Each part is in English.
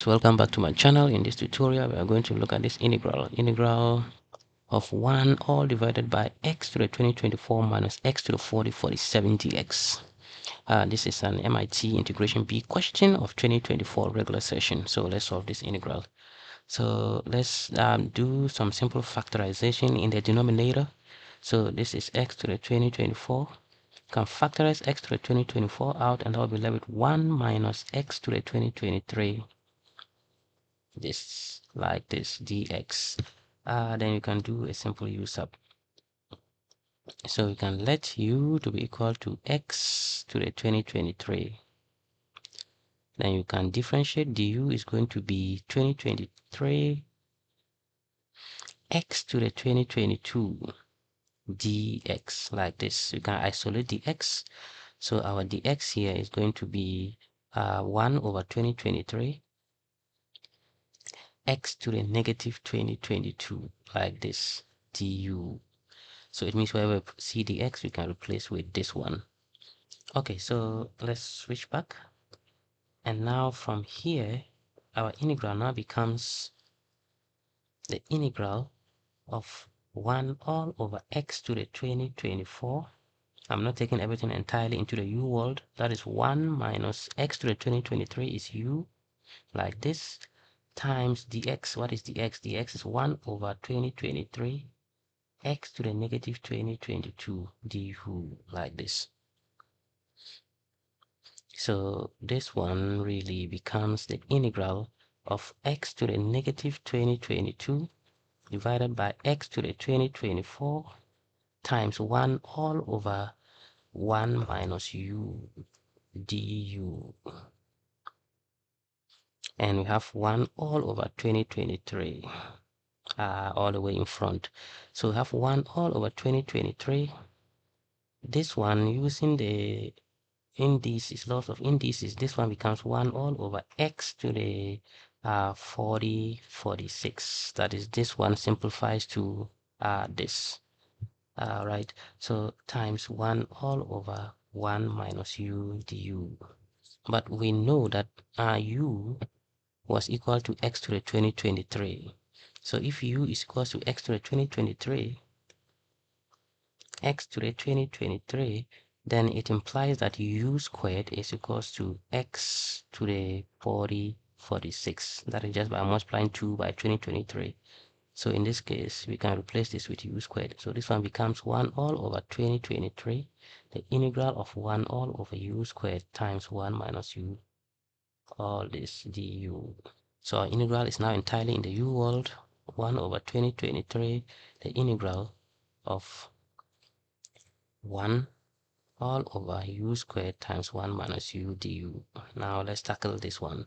So welcome back to my channel. In this tutorial we are going to look at this integral of 1 all divided by x to the 2024 minus x to the 4047 dx. This is an MIT integration B question of 2024 regular session. So let's solve this integral. So let's do some simple factorization in the denominator. So this is x to the 2024. Can factorize x to the 2024 out, and that will be left with 1 minus x to the 2023, this like this dx. Then you can do a simple u sub. So you can let u to be equal to x to the 2023. Then you can differentiate du is going to be 2023 x to the 2022 dx, like this. You can isolate the x. So our dx here is going to be 1 over 2023 x to the negative 2022, like this, du. So it means wherever we see the x, we can replace with this one. Okay, so let's switch back. And now from here, our integral now becomes the integral of 1 all over x to the 2024. I'm not taking everything entirely into the u world. That is 1 minus x to the 2023 is u, like this, times dx. What is dx? Dx is 1 over 2023 x to the negative 2022 du, like this. So this one really becomes the integral of x to the negative 2022 divided by x to the 2024 times 1 all over 1 minus u du. And we have 1 all over 2023 all the way in front. So we have 1 all over 2023. This one, using the indices, lots of indices, this one becomes 1 all over x to the 46. That is, this one simplifies to this, right? So times 1 all over 1 minus u du. But we know that u was equal to x to the 2023. So if u is equal to x to the 2023, x to the 2023, then it implies that u squared is equals to x to the 46. That is just by multiplying 2 by 2023. So in this case, we can replace this with u squared. So this one becomes 1 all over 2023, the integral of 1 all over u squared times 1 minus u, all this du. So our integral is now entirely in the u world, 1 over 2023, the integral of 1 all over u squared times 1 minus u du. Now let's tackle this one.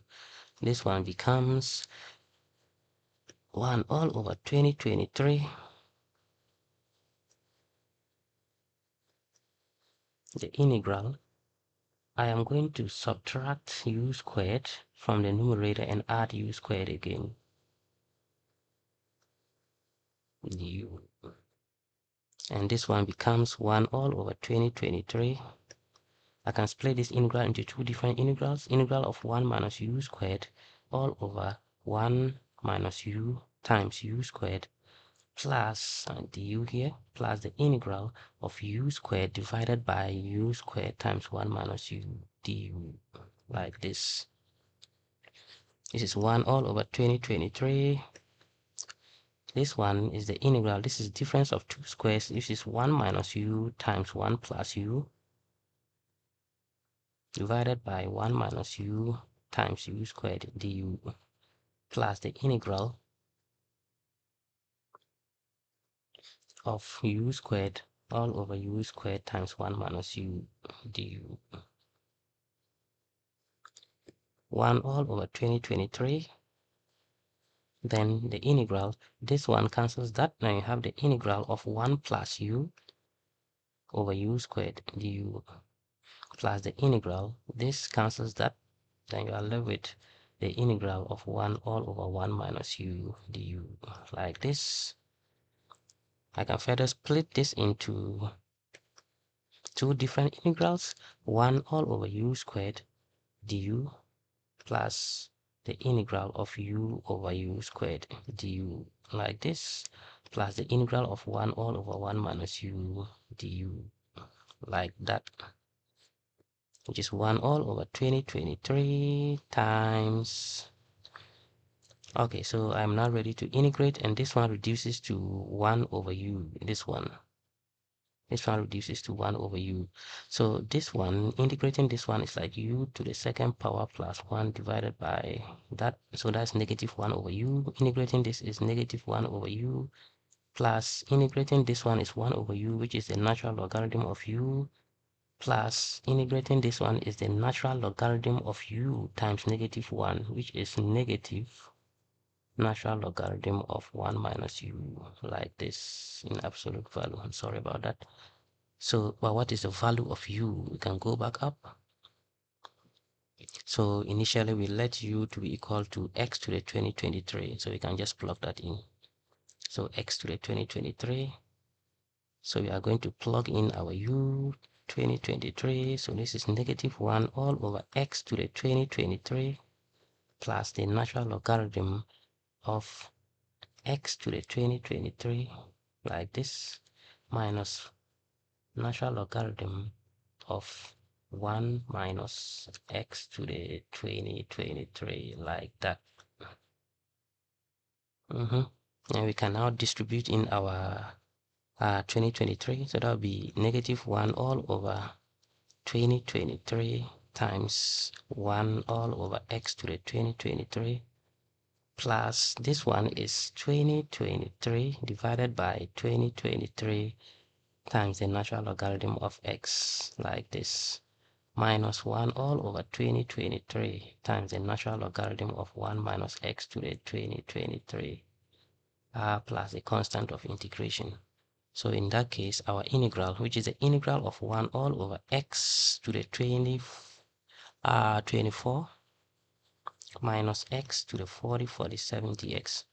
This one becomes 1 all over 2023, the integral. I am going to subtract u squared from the numerator and add u squared again, du. And this one becomes 1 all over 2023. I can split this integral into two different integrals. Integral of 1 minus u squared all over 1 minus u times u squared plus du here, plus the integral of u squared divided by u squared times 1 minus u du, like this. This is 1 all over 2023. This one is the integral. This is difference of two squares. This is 1 minus u times 1 plus u divided by 1 minus u times u squared du, plus the integral of u squared all over u squared times 1 minus u du. 1 all over 2023. Then the integral, this one cancels that. Now you have the integral of 1 plus u over u squared du, plus the integral, this cancels that. Then you are left with the integral of 1 all over 1 minus u du, like this. I can further split this into two different integrals, 1 all over u squared du plus the integral of u over u squared du, like this, plus the integral of 1 all over 1 minus u du, like that, which is 1 all over 2023 times. Okay, so I'm now ready to integrate, and this one reduces to 1 over u. This one reduces to 1 over u. So this one, integrating this one is like u to the second power plus 1 divided by that. So that's negative 1 over u. Integrating this is negative 1 over u, plus integrating this one is 1 over u, which is the natural logarithm of u, plus integrating this one is the natural logarithm of u times negative 1, which is negative natural logarithm of 1 minus u, like this, in absolute value. I'm sorry about that. So, well, what is the value of u? We can go back up. So initially we let u to be equal to x to the 2023. So we can just plug that in. So x to the 2023. So we are going to plug in our u 2023. So this is negative 1 all over x to the 2023 plus the natural logarithm of x to the 2023, like this, minus natural logarithm of 1 minus x to the 2023, like that. And we can now distribute in our 2023. So that will be negative 1 all over 2023 times 1 all over x to the 2023, plus this one is 2023 divided by 2023 times the natural logarithm of x, like this, minus 1 all over 2023 times the natural logarithm of 1 minus x to the 2023, plus the constant of integration. So in that case, our integral, which is the integral of 1 all over x to the 24 minus x to the 47 dx.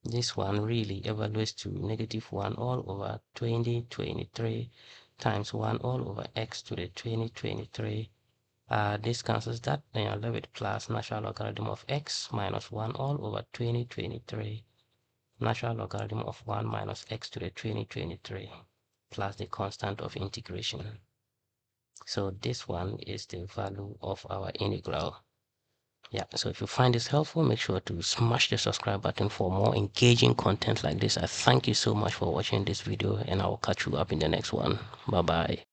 This one really evaluates to negative 1 all over 2023 times 1 all over x to the 2023. This cancels that, then you're left with plus natural logarithm of x minus 1 all over 2023 natural logarithm of 1 minus x to the 2023 plus the constant of integration. So this one is the value of our integral. Yeah, so if you find this helpful, make sure to smash the subscribe button for more engaging content like this. I thank you so much for watching this video, and I will catch you up in the next one. Bye bye.